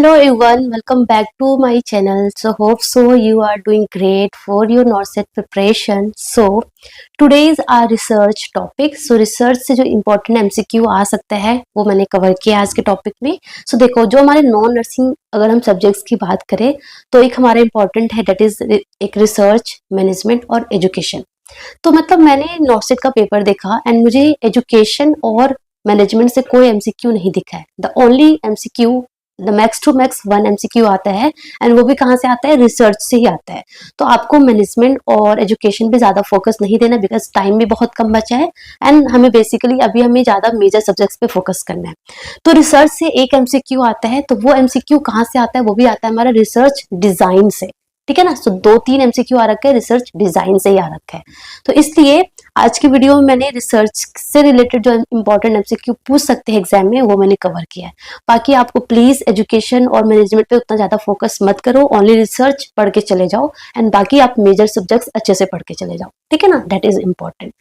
Hello everyone, welcome back to my channel. So hope so you are doing great for your NORCET preparation. So today is our research topic. So research से जो important MCQ आ सकता है वो मैंने cover किया आज के topic में. So देखो जो हमारे नॉन नर्सिंग अगर हम सब्जेक्ट्स की बात करें तो एक हमारा इम्पोर्टेंट है दैट इज एक रिसर्च, मैनेजमेंट और एजुकेशन. तो मतलब मैंने नॉर्सेट का पेपर देखा एंड मुझे एजुकेशन और मैनेजमेंट से कोई एमसीक्यू नहीं दिखा है. The only MCQ the max to max 1 MCQ आता है एंड वो भी कहाँ से आता है, रिसर्च से ही आता है. तो आपको मैनेजमेंट और एजुकेशन पे ज्यादा फोकस नहीं देना बिकॉज टाइम भी बहुत कम बचा है एंड हमें बेसिकली अभी हमें ज्यादा मेजर सब्जेक्ट्स पे फोकस करना है. तो रिसर्च से एक एमसीक्यू आता है, तो वो एमसीक्यू कहाँ से आता है, वो भी आता है हमारा रिसर्च डिजाइन से. ठीक है ना. सो 2-3 एमसीक्यू आ रखा है, रिसर्च डिजाइन से ही आ रखा है. तो इसलिए आज की वीडियो में मैंने रिसर्च से रिलेटेड जो इंपॉर्टेंट एमसीक्यू पूछ सकते हैं एग्जाम में वो मैंने कवर किया है. बाकी आपको प्लीज एजुकेशन और मैनेजमेंट पे उतना ज्यादा फोकस मत करो, ओनली रिसर्च पढ़ के चले जाओ एंड बाकी आप मेजर सब्जेक्ट्स अच्छे से पढ़ के चले जाओ. ठीक है ना, दैट इज इम्पोर्टेंट.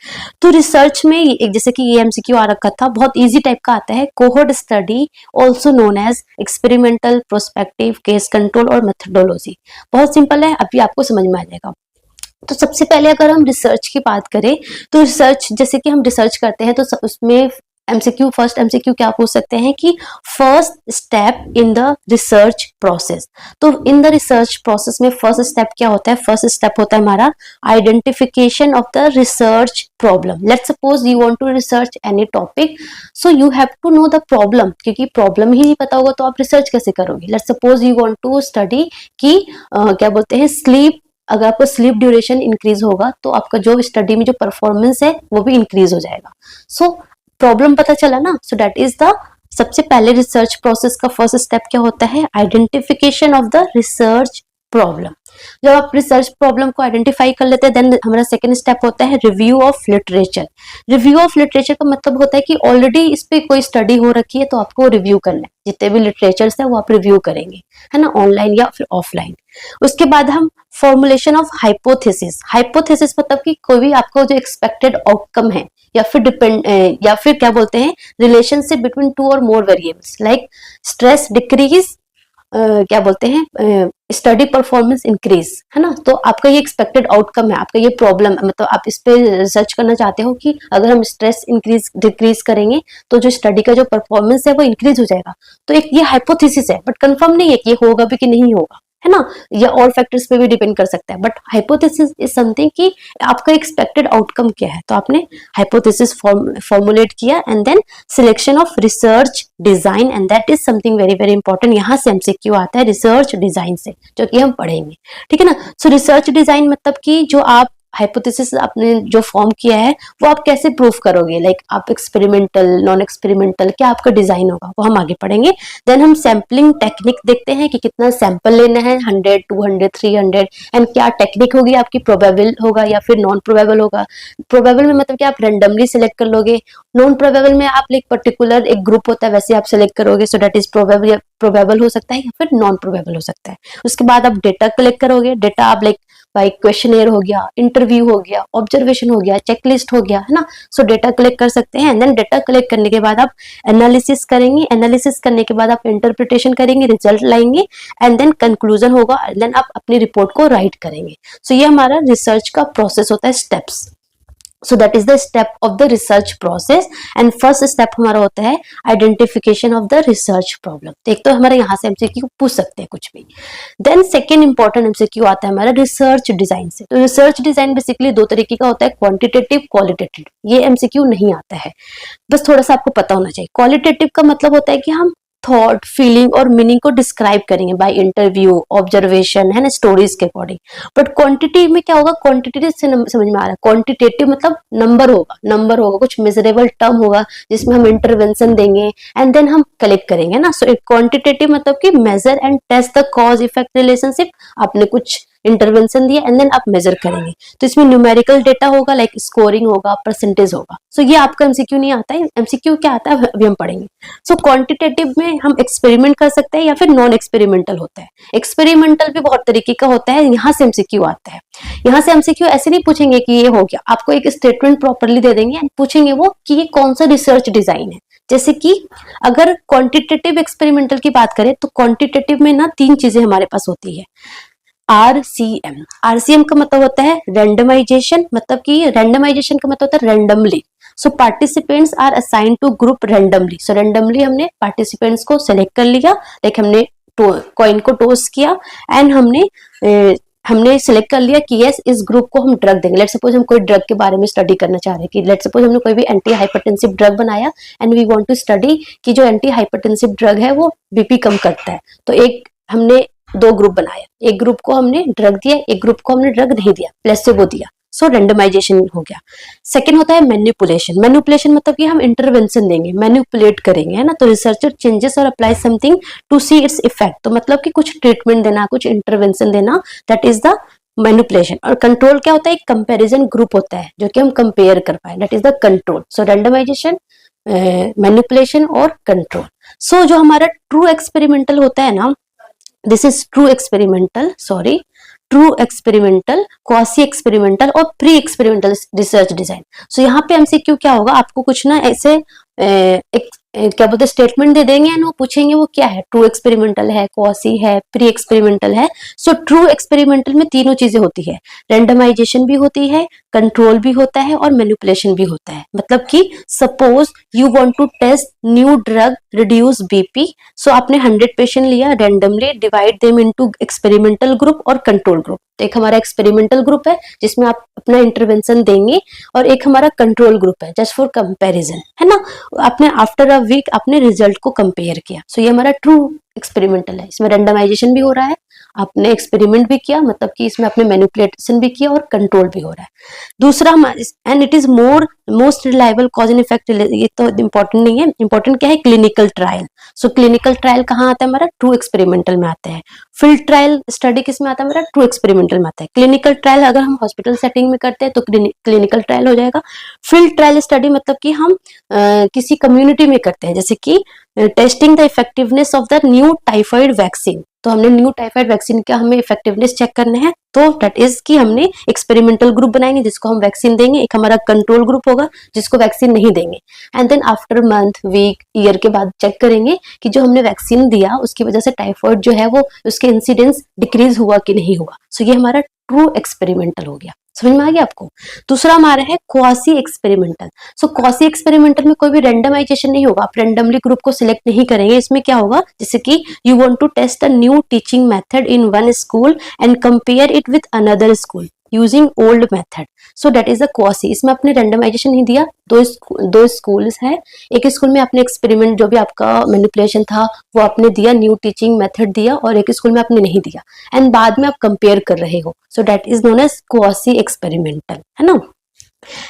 तो रिसर्च में एक जैसे कि ये एमसीक्यू आ रखा था, बहुत ईजी टाइप का आता है. Cohort study also known as experimental, prospective, case control और मेथडोलॉजी. बहुत सिंपल है, अभी आपको समझ में आ जाएगा. तो सबसे पहले अगर हम रिसर्च की बात करें तो रिसर्च जैसे कि हम रिसर्च करते हैं तो उसमें फर्स्ट एमसीक्यू क्या पूछ सकते हैं कि first step in the research process. तो इन द रिसर्च प्रोसेस में फर्स्ट स्टेप क्या होता है, फर्स्ट स्टेप होता है हमारा identification of the research problem. Let's suppose you want to research any topic, so you have to know the problem. क्योंकि problem ही नहीं पता होगा तो आप रिसर्च कैसे करोगे. Let's suppose you want to study कि क्या बोलते हैं स्लीप. अगर आपका स्लीप ड्यूरेशन इंक्रीज होगा तो आपका जो स्टडी में जो परफॉर्मेंस है वो भी इंक्रीज हो जाएगा. सो प्रॉब्लम पता चला ना. सो दैट इज द सबसे पहले रिसर्च प्रोसेस का फर्स्ट स्टेप क्या होता है, identification of the research problem. जब आप रिसर्च प्रॉब्लम को आइडेंटिफाई कर लेते हैं देन हमारा सेकंड स्टेप होता है review of literature. Review of literature का मतलब होता है कि ऑलरेडी इस पे कोई स्टडी हो रखी है तो आपको रिव्यू करना है. जितने भी लिटरेचर्स है वो आप रिव्यू करेंगे, है ना, ऑनलाइन या फिर ऑफलाइन. उसके बाद हम फॉर्मुलेशन ऑफ हाइपोथेसिस. हाइपोथेसिस मतलब कि कोई भी आपको जो एक्सपेक्टेड आउटकम है या फिर क्या बोलते हैं रिलेशनशिप बिटवीन 2 और मोर वेरिएबल्स लाइक स्ट्रेस डिक्रीज, क्या बोलते हैं स्टडी परफॉर्मेंस इंक्रीज, है ना. तो आपका ये एक्सपेक्टेड आउटकम है, आपका ये प्रॉब्लम मतलब आप इस पे रिसर्च करना चाहते हो कि अगर हम स्ट्रेस डिक्रीज करेंगे तो जो स्टडी का जो परफॉर्मेंस है वो इंक्रीज हो जाएगा. तो एक ये हाइपोथेसिस है बट कंफर्म नहीं है कि ये होगा भी कि नहीं होगा, है ना, या और फैक्टर्स पे भी डिपेंड कर सकता है. बट हाइपोथेसिस इज समथिंग कि आपका एक्सपेक्टेड आउटकम क्या है. तो आपने हाइपोथेसिस फॉर्मुलेट किया and then selection of research design and that is something very very important. यहाँ से एमसीक्यू आता है रिसर्च डिजाइन से जो कि हम पढ़ेंगे. ठीक है ना. सो रिसर्च डिजाइन मतलब कि जो आप हाइपोथेसिस आपने जो फॉर्म किया है वो आप कैसे प्रूफ करोगे, लाइक आप एक्सपेरिमेंटल, नॉन एक्सपेरिमेंटल, क्या आपका डिजाइन होगा वो हम आगे पढ़ेंगे. देन हम सैम्पलिंग टेक्निक देखते हैं कि कितना सैंपल लेना है, 100, 200, 300 एंड क्या टेक्निक होगी आपकी, प्रोबेबल होगा या फिर नॉन प्रोबेबल होगा. प्रोबेबल में मतलब कि आप रेंडमली सिलेक्ट कर लोगे. नॉन प्रोबेबल में आप एक पर्टिकुलर एक ग्रुप होता है वैसे आप सिलेक्ट करोगे. सो दैट इज प्रोबेबल हो सकता है या फिर नॉन प्रोबेबल हो सकता है. उसके बाद आप डेटा कलेक्ट करोगे. डेटा आप भाई क्वेश्चनर हो गया, इंटरव्यू हो गया, ऑब्जर्वेशन हो गया, चेकलिस्ट हो गया, है ना. सो डेटा कलेक्ट कर सकते हैं एंड देन डेटा कलेक्ट करने के बाद आप एनालिसिस करेंगे. एनालिसिस करने के बाद आप इंटरप्रिटेशन करेंगे, रिजल्ट लाएंगे एंड देन कंक्लूजन होगा एंड देन आप अपनी रिपोर्ट को राइट करेंगे. सो ये हमारा रिसर्च का प्रोसेस होता है, steps. So that is the step of the research process and first step हमारा होता है identification of the research problem. एक तो हमारे यहाँ से MCQ पूछ सकते हैं कुछ भी. Then second important MCQ आता है हमारा research design से. तो research design basically 2 तरीके का होता है, quantitative, qualitative. ये MCQ नहीं आता है, बस थोड़ा सा आपको पता होना चाहिए. qualitative का मतलब होता है कि हम थॉट, फीलिंग और मीनिंग को डिस्क्राइब करेंगे बाय इंटरव्यू, ऑब्जर्वेशन, है ना, स्टोरीज के अकॉर्डिंग. बट क्वांटिटी में क्या होगा, क्वांटिटी से समझ में आ रहा है. क्वांटिटेटिव मतलब नंबर होगा कुछ मेजरेबल टर्म होगा जिसमें हम इंटरवेंशन देंगे एंड देन हम कलेक्ट करेंगे ना. सो क्वांटिटेटिव मतलब कि measure and test the cause effect relationship. आपने कुछ इंटरवेंशन दिया एंड देन आप मेजर करेंगे तो इसमें न्यूमेरिकल डेटा होगा, लाइक स्कोरिंग होगा, परसेंटेज होगा. सो ये आपका एमसीक्यू नहीं आता है. एमसीक्यू क्या आता है अभी हम पढ़ेंगे. सो क्वांटिटेटिव में हम एक्सपेरिमेंट कर सकते हैं या फिर नॉन एक्सपेरिमेंटल होता है. एक्सपेरिमेंटल भी बहुत तरीके का होता है, यहाँ से एमसीक्यू आता है. यहाँ से एमसीक्यू ऐसे नहीं पूछेंगे कि ये हो गया, आपको एक स्टेटमेंट प्रॉपरली दे देंगे एंड पूछेंगे वो कि ये कौन सा रिसर्च डिजाइन है. जैसे कि अगर क्वांटिटेटिव एक्सपेरिमेंटल की बात करें तो क्वांटिटेटिव में ना 3 चीजें हमारे पास होती है। RCM, RCM का मतलब होता है रैंडमाइजेशन, मतलब कि रैंडमाइजेशन का मतलब होता है randomly. So participants are assign to group randomly. So randomly हमने पार्टिसिपेंट्स को सेलेक्ट कर लिया, लाइक हमने कॉइन को टॉस किया एंड हमने सिलेक्ट कर लिया कि यस इस ग्रुप को हम ड्रग देंगे। लेट सपोज हम कोई ड्रग के बारे में स्टडी करना चाह रहे हैं कि लेट सपोज हमने कोई भी एंटी हाइपरटेंसिव ड्रग बनाया and we want to study कि जो एंटी हाइपरटेंसिव ड्रग है वो बीपी कम करता है। तो एक हमने 2 ग्रुप बनाया, एक ग्रुप को हमने ड्रग दिया, एक ग्रुप को हमने ड्रग नहीं दिया, प्लेसिबो दिया। सो रेंडमाइजेशन हो गया। सेकंड होता है मैनिपुलेशन। मैनिपुलेशन मतलब कि हम इंटरवेंशन देंगे, मैनिपुलेट करेंगे, है ना। तो रिसर्चर चेंजेस और apply something to see its effect. तो मतलब कि कुछ ट्रीटमेंट देना, कुछ इंटरवेंशन देना, दैट इज द मैनिपुलेशन। और कंट्रोल क्या होता है? एक कंपैरिजन ग्रुप होता है जो कि हम कंपेयर कर पाए, that is the control. So randomization, manipulation और कंट्रोल। सो जो हमारा ट्रू एक्सपेरिमेंटल होता है ना, this is true experimental, sorry, true experimental, quasi experimental और pre experimental research design. So यहाँ पे एमसीक्यू क्या होगा, आपको कुछ ना ऐसे क्या बोलते हैं स्टेटमेंट दे देंगे एंड वो पूछेंगे वो क्या है, ट्रू एक्सपेरिमेंटल है, क्वासी है, प्री एक्सपेरिमेंटल है। सो ट्रू एक्सपेरिमेंटल में तीनों चीजें होती है, रेंडमाइजेशन भी होती है, कंट्रोल भी होता है और मैनिपुलेशन भी होता है। मतलब कि suppose you want to test new drug reduce BP. So आपने 100 पेशेंट लिया, randomly divide them into experimental group और कंट्रोल ग्रुप। तो एक हमारा एक्सपेरिमेंटल ग्रुप है जिसमें आप अपना इंटरवेंशन देंगे और एक हमारा कंट्रोल ग्रुप है जस्ट फॉर कंपैरिजन, है ना। आपने आफ्टर अ वीक अपने रिजल्ट को कंपेयर किया। सो ये हमारा ट्रू एक्सपेरिमेंटल है। इसमें रेंडमाइजेशन भी हो रहा है, आपने एक्सपेरिमेंट भी किया, मतलब कि इसमें आपने मैनिपुलेशन भी किया और कंट्रोल भी हो रहा है। दूसरा, and it is most reliable cause and effect. ये तो इंपॉर्टेंट नहीं है, इंपॉर्टेंट क्या है? Clinical trial. So clinical trial कहाँ आता है हमारा? ट्रू एक्सपेरिमेंटल में आता है। फील्ड ट्रायल स्टडी किस में आता है हमारा? ट्रू एक्सपेरिमेंटल में आता है। क्लिनिकल ट्रायल अगर हम हॉस्पिटल सेटिंग में करते हैं तो क्लिनिकल ट्रायल हो जाएगा। फील्ड ट्रायल स्टडी मतलब कि हम किसी कम्युनिटी में करते हैं, जैसे कि testing the effectiveness of the new typhoid vaccine. तो हमने न्यू टाइफाइड वैक्सीन का हमें इफेक्टिवनेस चेक करना है, तो दैट इज कि हमने एक्सपेरिमेंटल ग्रुप बनाएंगे जिसको हम वैक्सीन देंगे, एक हमारा कंट्रोल ग्रुप होगा जिसको वैक्सीन नहीं देंगे। And then after month, week, year के बाद चेक करेंगे कि जो हमने वैक्सीन दिया उसकी वजह से टाइफाइड जो है वो उसके इंसिडेंस डिक्रीज हुआ कि नहीं हुआ। सो ये हमारा ट्रू एक्सपेरिमेंटल हो गया। समझ में आ गया आपको? दूसरा हमारा है क्वासी एक्सपेरिमेंटल। सो क्वासी एक्सपेरिमेंटल में कोई भी रेंडमाइजेशन नहीं होगा, आप रेंडमली ग्रुप को सिलेक्ट नहीं करेंगे। इसमें क्या होगा, जैसे कि you want to test a new teaching method in one school and compare it with another school using old method. So that is the quasi. इसमें आपने रेंडमाइजेशन नहीं दिया, दो स्कूल्स है, एक स्कूल में आपने एक्सपेरिमेंट जो भी आपका मैनिपुलेशन था वो आपने दिया, न्यू टीचिंग मेथड दिया, और एक स्कूल में आपने नहीं दिया एंड बाद में आप कंपेयर कर रहे हो। So that is known as quasi experimental, है ना।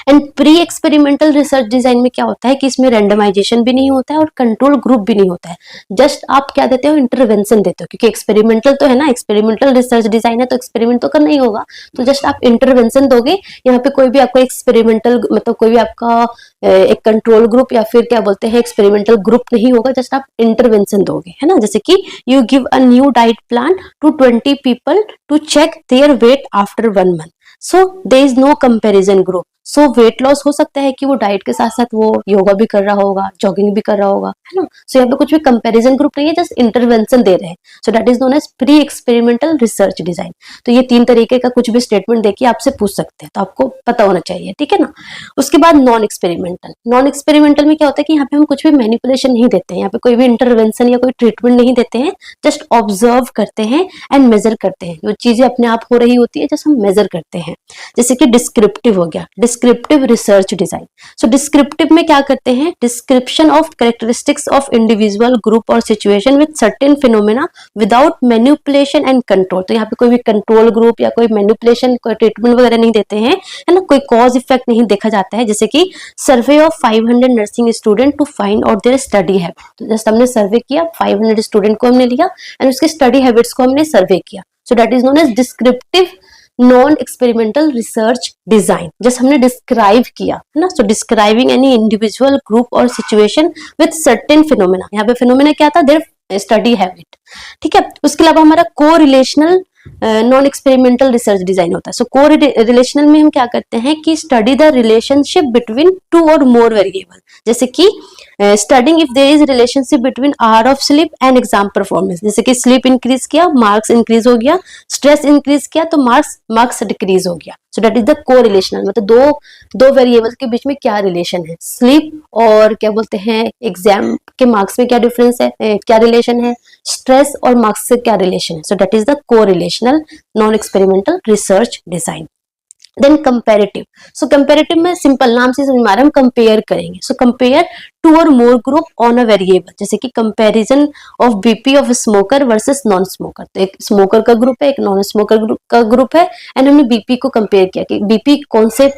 And pre experimental research design में क्या होता है कि इसमें रेंडमाइजेशन भी नहीं होता है और कंट्रोल ग्रुप भी नहीं होता है, जस्ट आप क्या देते हो, इंटरवेंशन देते हो। क्योंकि एक्सपेरिमेंटल तो है ना, एक्सपेरिमेंटल रिसर्च डिजाइन है तो एक्सपेरिमेंट तो करना ही होगा, तो जस्ट आप इंटरवेंशन दोगे। यहाँ पे कोई भी आपको एक्सपेरिमेंटल मतलब कोई भी आपका एक कंट्रोल ग्रुप या फिर क्या बोलते हैं एक्सपेरिमेंटल ग्रुप नहीं होगा, जस्ट आप इंटरवेंशन दोगे, है ना। जैसे कि you give a new diet plan to 20 people to check their weight after 1 month. So there is no comparison group. So weight loss हो सकता है कि वो डाइट के साथ साथ वो योगा भी कर रहा होगा, जॉगिंग भी कर रहा होगा, है ना। सो यहाँ पे कुछ भी कंपैरिजन ग्रुप नहीं है, जस्ट इंटरवेंशन दे रहे हैं। So that is known as pre experimental research design. तो ये 3 तरीके का कुछ भी स्टेटमेंट देखिए आपसे पूछ सकते हैं, तो आपको पता होना चाहिए, ठीक है ना। उसके बाद नॉन एक्सपेरिमेंटल। नॉन एक्सपेरिमेंटल में क्या होता है कि यहाँ पे हम कुछ भी मैनिपुलेशन नहीं देते हैं, यहाँ पे कोई भी इंटरवेंशन या कोई ट्रीटमेंट नहीं देते हैं, जस्ट ऑब्जर्व करते हैं एंड मेजर करते हैं। जो चीजें अपने आप हो रही होती है जस्ट हम मेजर करते हैं। जैसे कि डिस्क्रिप्टिव हो गया, descriptive research design. So descriptive में क्या करते हैं, description of characteristics of individual, group और situation with certain phenomena without manipulation and control. तो यहाँ पे कोई भी कंट्रोल ग्रुप या कोई मैनिपुलेशन, कोई ट्रीटमेंट वगैरह नहीं देते हैं, है ना, कोई कॉज इफेक्ट नहीं देखा जाता है। जैसे कि survey of 500 nursing student to find out their study habit. तो जस्ट हमने सर्वे किया, 500 स्टूडेंट को हमने लिया एंड उसके स्टडी हैबिट्स को हमने सर्वे किया। So that is known as descriptive non experimental research design. Just हमने डिस्क्राइब किया, है ना। So describing any individual, group और सिचुएशन विद सर्टेन फिनोमेना। यहाँ पे फिनोमेना क्या था, देयर स्टडी हैबिट, ठीक है। उसके अलावा हमारा को relational non experimental research design होता है। सो को रिलेशनल में हम क्या करते हैं कि स्टडी द रिलेशनशिप बिटवीन 2 और मोर वेरिएबल। जैसे कि studying if there is relationship between hour of sleep and exam performance, जैसे कि स्लीप इंक्रीज किया मार्क्स इंक्रीज हो गया, स्ट्रेस इंक्रीज किया तो मार्क्स डिक्रीज हो गया। सो दैट इज द को रिलेशनल, मतलब दो वेरिएबल्स के बीच में क्या रिलेशन है, स्लीप और क्या बोलते हैं एग्जाम के मार्क्स में क्या डिफरेंस है, क्या रिलेशन है, स्ट्रेस और मार्क्स से क्या रिलेशन है। So that is the correlational non experimental research design. Then comparative, so comparative में सिंपल नाम से समझ में आ रहा है, हम कंपेयर करेंगे। सो कंपेयर टू और मोर ग्रुप ऑन अ वेरिएबल, जैसे कि comparison of BP of smoker versus non smoker, तो एक स्मोकर का ग्रुप है एक नॉन स्मोकर का ग्रुप है, एंड हमने बीपी को कंपेयर किया कि बीपी कौन से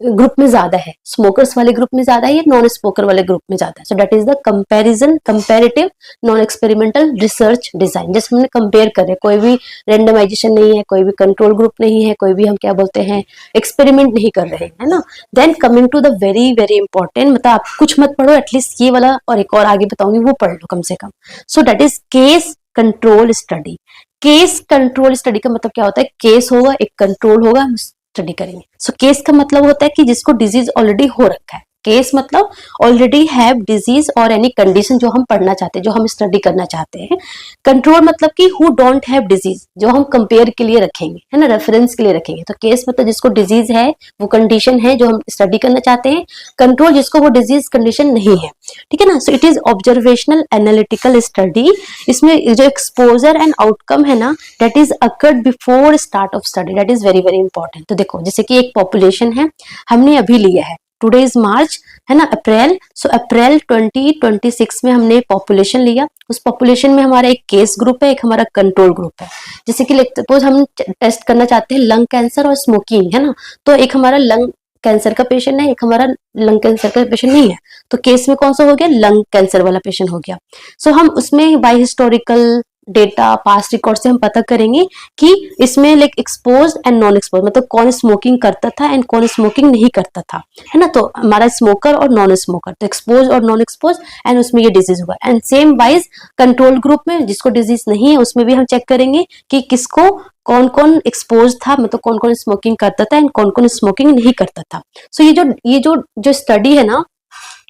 ग्रुप में ज्यादा है, स्मोकर्स वाले ग्रुप में ज्यादा है या नॉन स्मोकर वाले ग्रुप में ज्यादा है। So that is the comparison comparative non experimental research design. जैसे हमने कंपेयर करे, कोई भी रेंडमाइजेशन नहीं है, कोई भी कंट्रोल ग्रुप नहीं है, कोई भी हम क्या बोलते हैं एक्सपेरिमेंट नहीं कर रहे हैं, है ना। Then coming to the very very important, मतलब आप कुछ मत पढ़ो, एटलीस्ट ये वाला और एक और आगे बताऊंगी वो पढ़ लो कम से कम। So that is case control study. Case control study का मतलब क्या होता है, केस होगा एक कंट्रोल होगा, स्टडी करेंगे। सो केस का मतलब होता है कि जिसको डिजीज ऑलरेडी हो रखा है, केस मतलब ऑलरेडी हैव डिजीज और एनी कंडीशन जो हम पढ़ना चाहते हैं, जो हम स्टडी करना चाहते हैं। कंट्रोल मतलब कि हु डोंट हैव डिजीज, जो हम कंपेयर के लिए रखेंगे, है ना, रेफरेंस के लिए रखेंगे। तो केस मतलब जिसको डिजीज है, वो कंडीशन है जो हम स्टडी करना चाहते हैं। कंट्रोल जिसको वो डिजीज कंडीशन नहीं है, ठीक है ना। So it is observational analytical study. इसमें जो एक्सपोजर एंड आउटकम है ना, that is occurred before start of study, that is very very important. तो देखो जैसे कि एक पॉपुलेशन है, हमने अभी लिया है, टुडे इज मार्च, है ना, अप्रैल। सो अप्रैल 2026 में हमने पॉपुलेशन लिया, उस पॉपुलेशन में हमारा एक केस ग्रुप है, एक हमारा कंट्रोल ग्रुप है। जैसे कि सपोज हम टेस्ट करना चाहते हैं लंग कैंसर और स्मोकिंग, है ना, तो एक हमारा लंग कैंसर का पेशेंट है, एक हमारा लंग कैंसर का पेशेंट नहीं है, तो केस में कौन सा हो गया, लंग कैंसर वाला पेशेंट हो गया। सो हम उसमें by historical data past record से हम पता करेंगे कि इसमें like expose and non expose, मतलब कौन स्मोकिंग करता था एंड कौन स्मोकिंग नहीं करता था, है ना। तो हमारा स्मोकर और नॉन स्मोकर, तो एक्सपोज और नॉन एक्सपोज, एंड उसमें ये डिजीज हुआ। And same wise control group में जिसको डिजीज नहीं है, उसमें भी हम चेक करेंगे कि किसको कौन कौन एक्सपोज था, मतलब कौन कौन स्मोकिंग करता था एंड कौन कौन स्मोकिंग नहीं करता था। सो ये जो स्टडी है ना,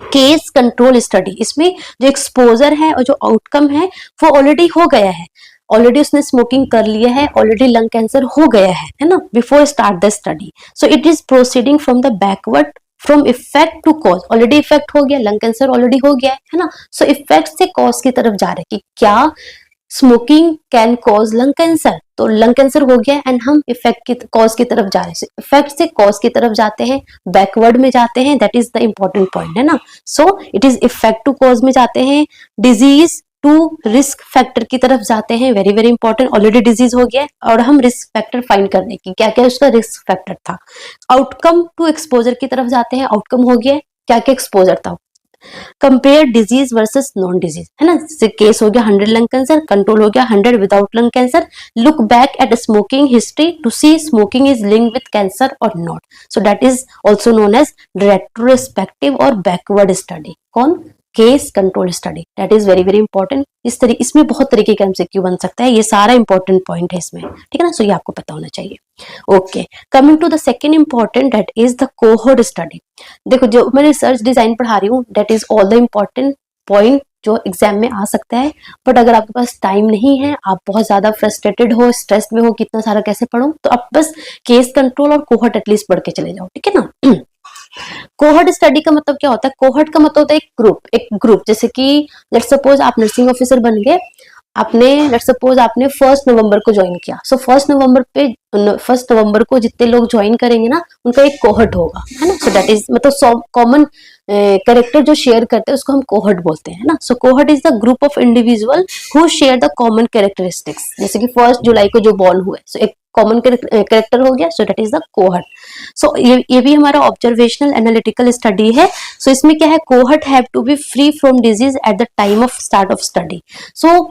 केस कंट्रोल स्टडी, इसमें जो एक्सपोजर है और जो आउटकम है वो ऑलरेडी हो गया है, ऑलरेडी उसने स्मोकिंग कर लिया है, ऑलरेडी लंग कैंसर हो गया है ना, before start the study. So it is proceeding from the backward from effect to cause, already effect हो गया, लंग कैंसर ऑलरेडी हो गया है ना। सो इफेक्ट से कॉज की तरफ जा रहे हैं कि क्या smoking can cause lung cancer, तो लंग कैंसर हो गया एंड हम इफेक्ट की कॉज की तरफ जा रहे हैं, इफेक्ट से कॉज की तरफ जाते हैं, बैकवर्ड में जाते हैं, that is the important point, है ना। So it is effect to cause में जाते हैं, डिजीज टू रिस्क फैक्टर की तरफ जाते हैं, very very important, already disease हो गया और हम रिस्क फैक्टर फाइंड करने की क्या क्या उसका रिस्क फैक्टर था। आउटकम टू एक्सपोजर की तरफ जाते हैं, आउटकम हो गया क्या क्या एक्सपोजर था, compare disease versus non disease, है ना। जैसे केस हो गया 100 लंग कैंसर, कंट्रोल हो गया 100 without lung cancer, look back at smoking history to see smoking is linked with cancer और not. So that is also known as retrospective और backward study. कौन, case control study, that is very very important. इसमें बहुत तरीके का MCQ बन सकता है, ये सारा इंपॉर्टेंट पॉइंट है इसमें, ठीक है ना। सो ये आपको पता होना चाहिए। Okay, coming to the second important, that is the cohort study. देखो जो मैं रिसर्च डिजाइन पढ़ा रही हूँ, that is all the important point जो एग्जाम में आ सकता है, बट अगर आपके पास टाइम नहीं है, आप बहुत ज्यादा फ्रस्ट्रेटेड हो, स्ट्रेस में हो, कितना सारा कैसे पढ़ूं, तो आप बस केस कंट्रोल और कोहोर्ट एटलीस्ट पढ़ के चले जाओ, ठीक है ना। कोहर्ट स्टडी का मतलब क्या होता है, कोहर्ट का मतलब होता है एक ग्रुप, जैसे कि लेट्स सपोज आप नर्सिंग ऑफिसर बन गए, आपने लेट्स सपोज आपने 1 नवंबर को ज्वाइन किया। सो 1 नवंबर को जितने लोग ज्वाइन करेंगे ना, उनका एक कोहर्ट होगा, है ना। सो दैट इज मतलब कॉमन कैरेक्टर जो शेयर करते हैं उसको हम कोहर्ट बोलते हैं, ना। So cohort is the group of individual who share the common characteristics, जैसे कि 1 जुलाई को जो बॉर्न हुए, सो एक कॉमन कैरेक्टर हो गया, so that is the cohort. So ये भी हमारा ऑब्जर्वेशनल एनालिटिकल स्टडी है। सो इसमें क्या है, cohort have to be free from disease at the time of start of study. So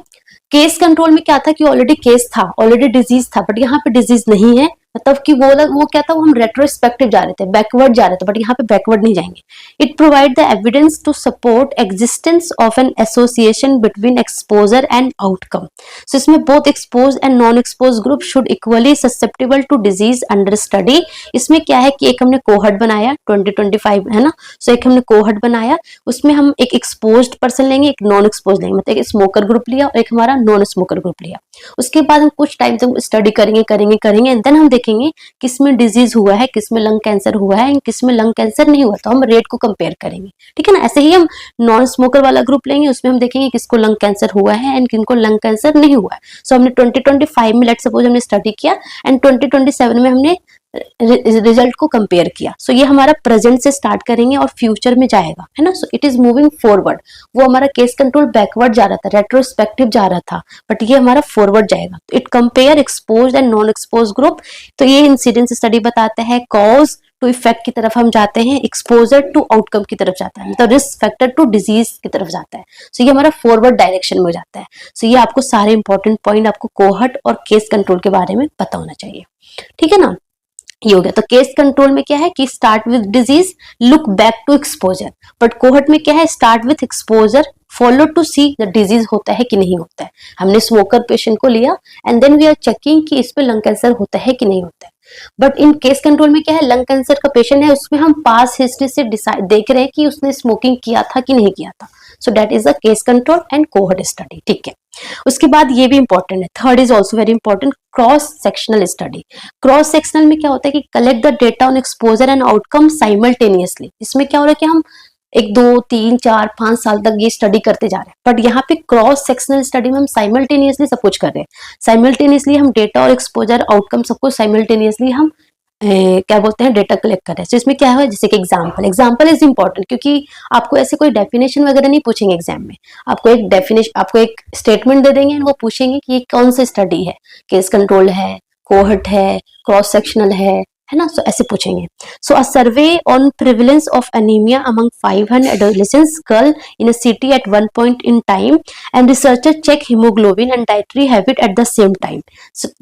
case control में क्या था कि ऑलरेडी केस था, ऑलरेडी डिजीज था, बट यहाँ पे डिजीज नहीं है, मतलब कि वो क्या था, वो हम रेट्रोस्पेक्टिव जा रहे थे, बैकवर्ड जा रहे थे, बट यहाँ पे बैकवर्ड नहीं जाएंगे. It provide the evidence to support existence of an association between exposure and outcome. So इसमें both expose and non expose group should equally susceptible to disease under study. इसमें क्या है कि एक हमने कोहर्ट बनाया 2025 है ना. सो एक हमने कोहर्ट बनाया, उसमें हम एक एक्सपोज्ड पर्सन लेंगे, एक नॉन एक्सपोज लेंगे, मतलब एक स्मोकर ग्रुप लिया और एक हमारा नॉन स्मोकर ग्रुप लिया. उसके बाद हम कुछ टाइम तक स्टडी करेंगे एंड देन हम देखेंगे किसमें डिजीज हुआ है, किसमें लंग कैंसर हुआ है, किसमें लंग कैंसर नहीं हुआ, तो हम रेट को कंपेयर करेंगे. ठीक है ना. ऐसे ही हम नॉन स्मोकर वाला ग्रुप लेंगे, उसमें हम देखेंगे किसको लंग कैंसर हुआ है एंड किनको लंग कैंसर नहीं हुआ है. सो हमने 2025 में लेट सपोज हमने स्टडी किया एंड 2027 में हमने रिजल्ट को कंपेयर किया. सो ये हमारा प्रेजेंट से स्टार्ट करेंगे और फ्यूचर में जाएगा, है ना. So it is moving forward. वो हमारा केस कंट्रोल बैकवर्ड जा रहा था, रेट्रोस्पेक्टिव जा रहा था, बट ये हमारा फॉरवर्ड जाएगा. It compare expose and non expose group. तो ये इंसिडेंस स्टडी बताता है, कॉज टू इफेक्ट की तरफ हम जाते हैं, एक्सपोजर टू आउटकम की तरफ जाता है, मतलब रिस्क फैक्टर टू डिजीज की तरफ जाता है. सो ये हमारा फॉरवर्ड डायरेक्शन में जाता है. सो ये आपको सारे इंपॉर्टेंट पॉइंट आपको कोहर्ट और केस कंट्रोल के बारे में पता होना चाहिए. ठीक है ना. ये हो गया. तो केस कंट्रोल में क्या है कि start with disease, look back to exposure. But cohort में क्या है, start with exposure, follow to see the disease होता है कि नहीं होता है. हमने स्मोकर पेशेंट को लिया and then we are checking कि इस पे लंग कैंसर होता है कि नहीं होता है. बट इन केस कंट्रोल में क्या है, लंग कैंसर का पेशेंट है, उसमें हम पास हिस्ट्री से डिसाइड देख रहे हैं कि उसने स्मोकिंग किया था कि नहीं किया था. सो that is the case control and cohort study. ठीक है. उसके बाद ये भी इंपॉर्टेंट है, third is also very important, cross sectional study. Cross sectional में क्या होता है कि collect the data on exposure and outcome simultaneously. इसमें क्या हो रहा है कि हम 1 2 3 4 5 साल तक ये स्टडी करते जा रहे हैं, बट यहाँ पे क्रॉस सेक्शनल स्टडी में हम साइमल्टेनियसली सब कुछ कर रहे हैं. साइमल्टेनियसली हम डेटा और एक्सपोजर आउटकम सबको साइमल्टेनियसली हम क्या बोलते हैं, डेटा कलेक्ट कर रहे हैं. तो इसमें क्या है, जैसे कि एग्जाम्पल इज इंपॉर्टेंट, क्योंकि आपको ऐसे कोई डेफिनेशन वगैरह नहीं पूछेंगे एग्जाम में. आपको एक स्टेटमेंट दे देंगे और वो पूछेंगे कि ये कौन सी स्टडी है, केस कंट्रोल है, कोहर्ट है, क्रॉस सेक्शनल है ना. सो ऐसे पूछेंगे. So a survey on prevalence of anaemia among 500 adolescence girl in a city at one point in time and researcher check haemoglobin and dietary habit at the same time.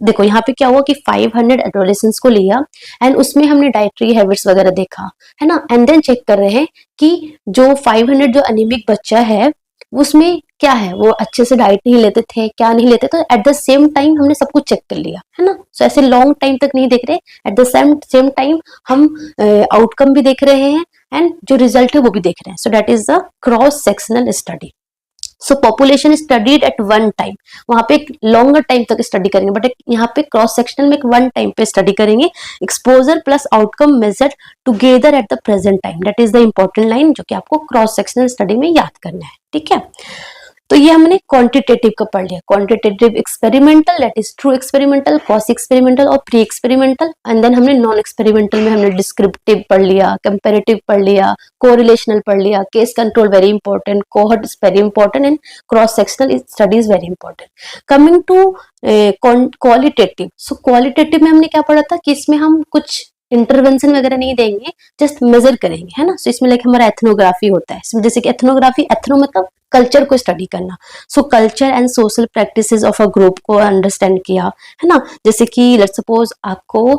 देखो यहाँ पे क्या हुआ कि 500 एडोलेसेंस को लिया एंड उसमें हमने डाइटरी हैबिट्स वगैरह देखा, है ना. एंड देन चेक कर रहे हैं कि जो 500 जो अनीमिक बच्चा है उसमें क्या है, वो अच्छे से डाइट नहीं लेते थे, क्या नहीं लेते. तो एट द सेम टाइम हमने सब कुछ चेक कर लिया, है ना. सो ऐसे लॉन्ग टाइम तक नहीं देख रहे, एट द सेम टाइम हम आउटकम भी देख रहे हैं एंड जो रिजल्ट है वो भी देख रहे हैं. So that is the cross sectional study. So population studied at one time, वहां पे एक लॉन्गर टाइम तक स्टडी करेंगे, बट यहाँ पे क्रॉस सेक्शनल में एक वन टाइम पे स्टडी करेंगे. Exposure plus outcome measured together at the present time. That is the important line जो कि आपको क्रॉस सेक्शनल स्टडी में याद करना है. ठीक है. तो ये हमने क्वांटिटेटिव का पढ़ लिया, quantitative experimental, that is true experimental, quasi experimental और प्री एक्सपेरिमेंटल. एंड देन हमने नॉन एक्सपेरिमेंटल में हमने डिस्क्रिप्टिव पढ़ लिया, कंपैरेटिव पढ़ लिया, कोरिलेशनल पढ़ लिया, case control very important, cohort is very important and cross sectional study is very important. Coming to qualitative. So qualitative में हमने क्या पढ़ा था कि इसमें हम कुछ इंटरवेंशन वगैरह नहीं देंगे, जस्ट मेजर करेंगे, है ना. सो इसमें लाइक हमारा एथनोग्राफी होता है. इसमें जैसे कि एथनोग्राफी, एथनो मतलब कल्चर को स्टडी करना. सो culture and social practices of a group को अंडरस्टैंड किया, है ना. जैसे कि लेट्स सपोज आपको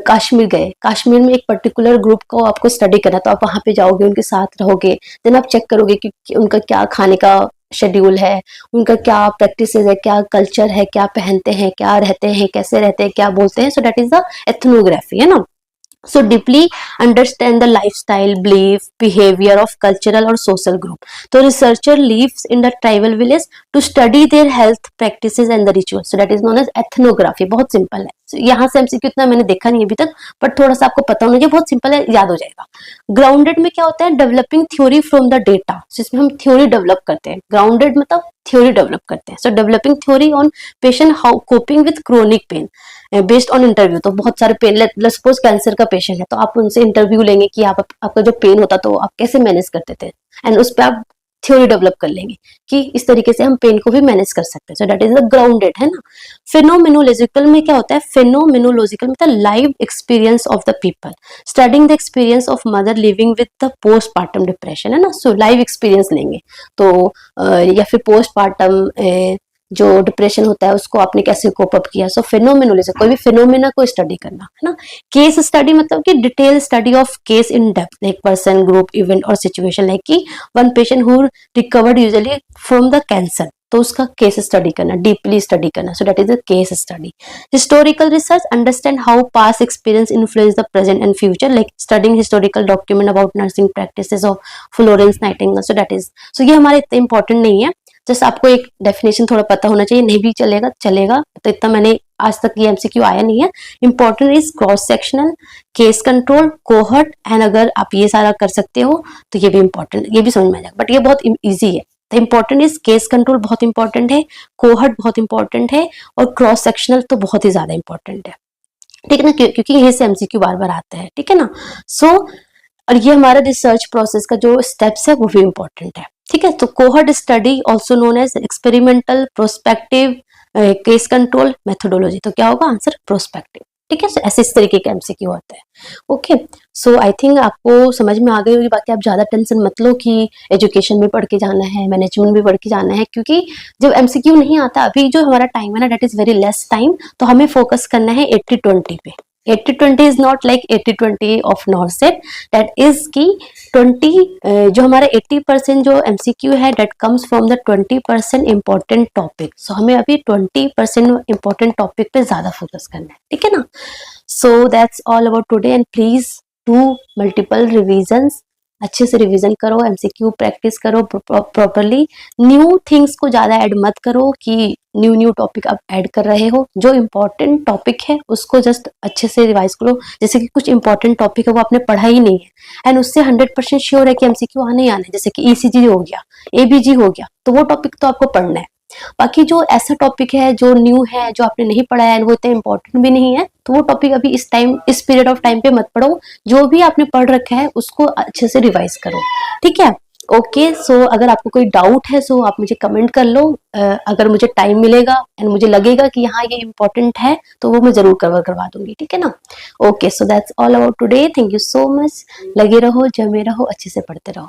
कश्मीर गए, कश्मीर में एक पर्टिकुलर ग्रुप को आपको स्टडी करना, तो आप वहां पे जाओगे, उनके साथ रहोगे, देन आप चेक करोगे कि उनका क्या खाने का शेड्यूल है, उनका क्या प्रैक्टिसेस है, क्या कल्चर है, क्या पहनते हैं, क्या रहते हैं, कैसे रहते हैं, क्या बोलते हैं. So that is the ethnography, है ना. So deeply understand the lifestyle, belief, behavior of cultural or social group. So researcher lives in the tribal village to study their health practices and the rituals. So that is known as ethnography. बहुत simple है. So, यहाँ से MCQ इतना मैंने देखा नहीं अभी तक, बट थोड़ा सा आपको पता होना चाहिए. बहुत सिंपल है, याद हो जाएगा. ग्राउंडेड में क्या होता है, developing theory from the data. इसमें हम थ्योरी डेवलप करते हैं. ग्राउंडेड मतलब थ्योरी डेवलप करते हैं. So developing theory on patient how coping with chronic pain based on interview. तो बहुत सारे पेन, लेट्स सपोज कैंसर का पेशेंट है, तो आप उनसे इंटरव्यू लेंगे कि आपका जो पेन होता तो आप कैसे मैनेज करते थे, एंड उस पर आप थ्योरी डेवलप कर लेंगे कि इस तरीके से हम पेन को भी मैनेज कर सकते हैं. So that is the grounded, है ना. फेनोमेनोलॉजिकल में क्या होता है, फेनोमेनोलॉजिकल मतलब live experience of the people, studying the experience of mother living with the postpartum depression, है ना. सो लाइव एक्सपीरियंस लेंगे तो या फिर पोस्टपार्टम जो डिप्रेशन होता है उसको आपने कैसे कोप अप किया। सो फिनोमिनोलॉजी, कोई भी फिनोमिना को स्टडी करना है ना। केस स्टडी मतलब कि detail study of case in depth, like person, group, event और सिचुएशन, लाइक कि one patient who recovered usually from the cancer, तो उसका केस स्टडी करना, डीपली स्टडी करना। So that is a case study. Historical research, understand how past experience influence the present and future, like studying historical document about nursing practices of Florence Nightingale. So that is, so ये हमारे इतने important नहीं है, just आपको एक definition थोड़ा पता होना चाहिए, नहीं भी चलेगा चलेगा, तो इतना मैंने आज तक ये एमसीक्यू आया नहीं है। Important is cross sectional, case control, cohort, and अगर आप ये सारा कर सकते हो तो ये भी इंपॉर्टेंट, ये भी समझ में आ जाएगा, बट ये बहुत इजी है। तो इंपॉर्टेंट इज केस कंट्रोल बहुत इंपॉर्टेंट है, कोहर्ट बहुत इंपॉर्टेंट है, और क्रॉस सेक्शनल तो बहुत ही ज्यादा इंपॉर्टेंट है, ठीक है ना, क्योंकि ये से एमसीक्यू बार बार आता है, ठीक है ना। सो और ये हमारा रिसर्च प्रोसेस का जो स्टेप्स है वो भी इंपॉर्टेंट है, ठीक है। तो cohort study also known as experimental, prospective, case control, methodology, तो क्या होगा आंसर प्रोस्पेक्टिव, ठीक है। ऐसे इस तरीके का एमसीक्यू होता है। ओके, सो आई थिंक आपको समझ में आ गई होगी। बाकी आप ज्यादा टेंशन मत लो कि एजुकेशन भी पढ़ के जाना है, मैनेजमेंट भी पढ़ के जाना है, क्योंकि जब एमसीक्यू नहीं आता, अभी जो हमारा टाइम है ना, that is very less time, तो हमें फोकस करना है 80-20 पे। 80-20 is not like 80-20 of NORCET, that is की 20 जो हमारा 80% जो एमसीक्यू है that comes from the 20% important topic. So हमें अभी 20% इंपॉर्टेंट टॉपिक पे ज्यादा फोकस करना है, ठीक है ना। So that's all about today, and please do multiple revisions, अच्छे से रिवीजन करो, एमसीक्यू प्रैक्टिस करो प्रॉपरली। न्यू थिंग्स को ज्यादा ऐड मत करो कि न्यू टॉपिक आप ऐड कर रहे हो। जो इम्पोर्टेंट टॉपिक है उसको जस्ट अच्छे से रिवाइज करो। जैसे कि कुछ इंपॉर्टेंट टॉपिक है वो आपने पढ़ा ही नहीं है, एंड उससे 100% श्योर है कि एमसीक्यू आने ही आना है, जैसे कि ईसीजी हो गया, एबीजी हो गया, तो वो टॉपिक तो आपको पढ़ना है। बाकी जो ऐसा टॉपिक है जो न्यू है, जो आपने नहीं पढ़ा है, वो इतना इंपॉर्टेंट भी नहीं है, तो वो टॉपिक अभी इस टाइम, इस पीरियड ऑफ टाइम पे मत पढ़ो। जो भी आपने पढ़ रखा है उसको अच्छे से रिवाइज करो, ठीक है। ओके, सो अगर आपको कोई डाउट है सो आप मुझे कमेंट कर लो। अगर मुझे टाइम मिलेगा एंड मुझे लगेगा कि हाँ ये इंपॉर्टेंट है तो वो मैं जरूर कवर करवा दूंगी, ठीक है ना। Okay, so that's all about today, thank you so much. लगे रहो, जमे रहो, अच्छे से पढ़ते रहो।